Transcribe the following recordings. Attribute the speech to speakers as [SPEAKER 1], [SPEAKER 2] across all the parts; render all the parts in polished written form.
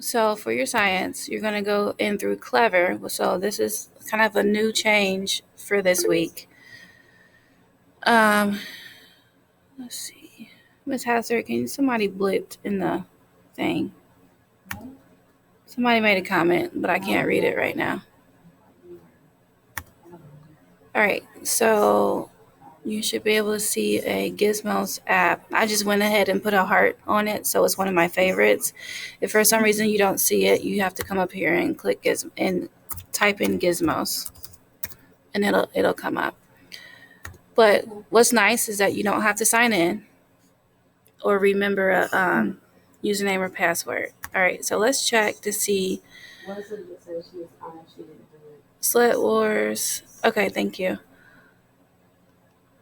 [SPEAKER 1] So for your science, you're going to go in through Clever. So this is kind of a new change for this week. Um, let's see. Miss Hazard, can somebody blipped in the thing? Somebody made a comment, but I can't read it right now. All right, so you should be able to see a Gizmos app. I just went ahead and put a heart on it, so it's one of my favorites. If for some reason you don't see it, you have to come up here and click and type in Gizmos, and it'll come up. But what's nice is that you don't have to sign in or remember a username or password. All right, so let's check to see. Sled Wars. Okay, thank you.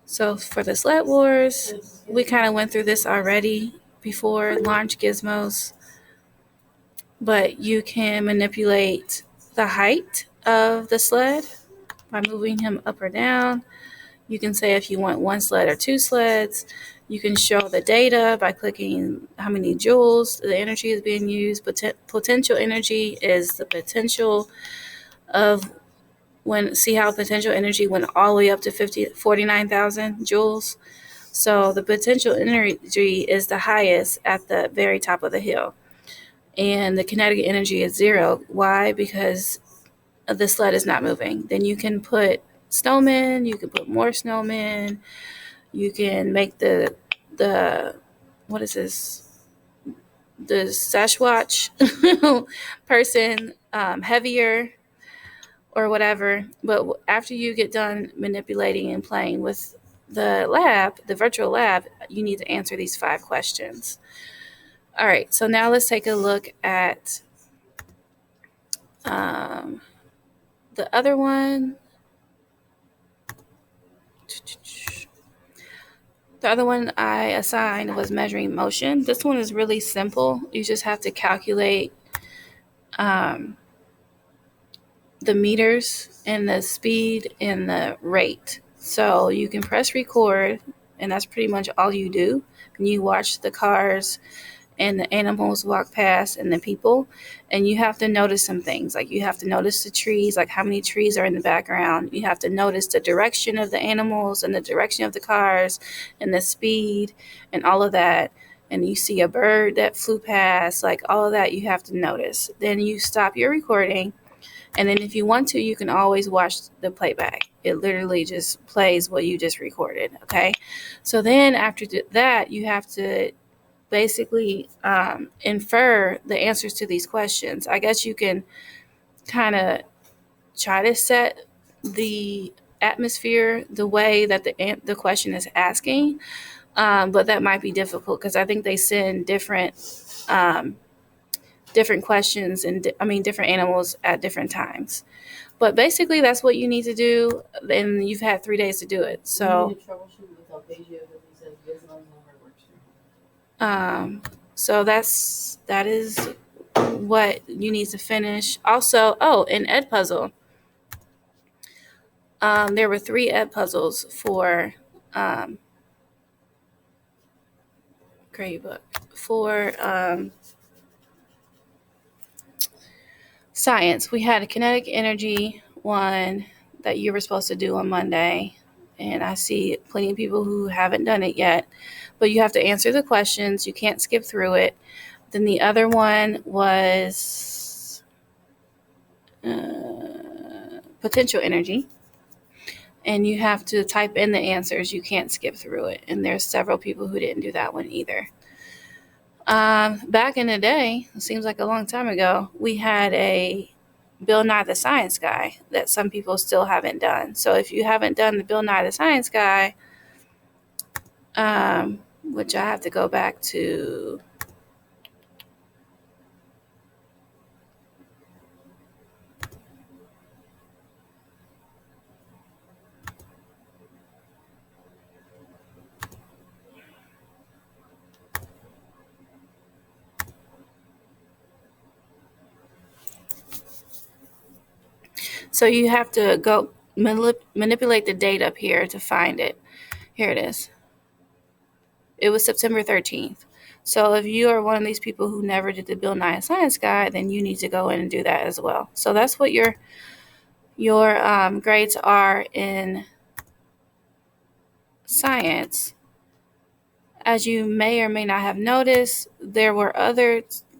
[SPEAKER 1] So for the Sled Wars, we kind of went through this already before launch gizmos, but you can manipulate the height of the sled by moving him up or down. You can say if you want one sled or two sleds. You can show the data by clicking how many joules the energy is being used. Potential energy is the potential of see how potential energy went all the way up to 49,000 joules. So the potential energy is the highest at the very top of the hill. And the kinetic energy is 0. Why? Because the sled is not moving. Then you can put snowmen, you can put more snowmen, you can make the what is this? The Sasquatch person heavier or whatever. But after you get done manipulating and playing with the virtual lab, you need to answer these 5 questions. All right, so now let's take a look at the other one. The other one I assigned was measuring motion. This one is really simple. You just have to calculate the meters and the speed and the rate. So you can press record, and that's pretty much all you do. And you watch the cars and the animals walk past and the people, and you have to notice some things. Like you have to notice the trees, like how many trees are in the background. You have to notice the direction of the animals and the direction of the cars and the speed and all of that. And you see a bird that flew past, like all of that you have to notice. Then you stop your recording, and then if you want to, you can always watch the playback. It literally just plays what you just recorded, okay? So then after that, you have to basically infer the answers to these questions. I guess you can kind of try to set the atmosphere the way that the question is asking, but that might be difficult because I think they send different questions and different animals at different times. But basically, that's what you need to do, and you've had 3 days to do it. So, so that is what you need to finish. Also, an Ed puzzle. There were 3 Ed puzzles for great book for science. We had a kinetic energy one that you were supposed to do on Monday, and I see plenty of people who haven't done it yet. But you have to answer the questions. You can't skip through it. Then the other one was potential energy. And you have to type in the answers. You can't skip through it. And there's several people who didn't do that one either. Back in the day, it seems like a long time ago, we had a Bill Nye the Science Guy that some people still haven't done. So if you haven't done the Bill Nye the Science Guy, which I have to go back to. So you have to go manipulate the date up here to find it. Here it is. It was September 13th. So if you are one of these people who never did the Bill Nye Science Guide, then you need to go in and do that as well. So that's what your grades are in science. As you may or may not have noticed, there were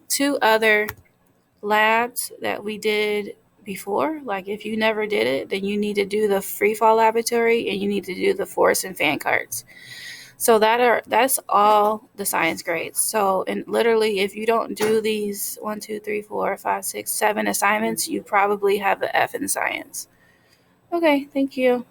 [SPEAKER 1] two other labs that we did before. Like if you never did it, then you need to do the free fall laboratory and you need to do the force and fan carts. So that's all the science grades. So, and literally, if you don't do these 1, 2, 3, 4, 5, 6, 7 assignments, you probably have an F in science. Okay, thank you.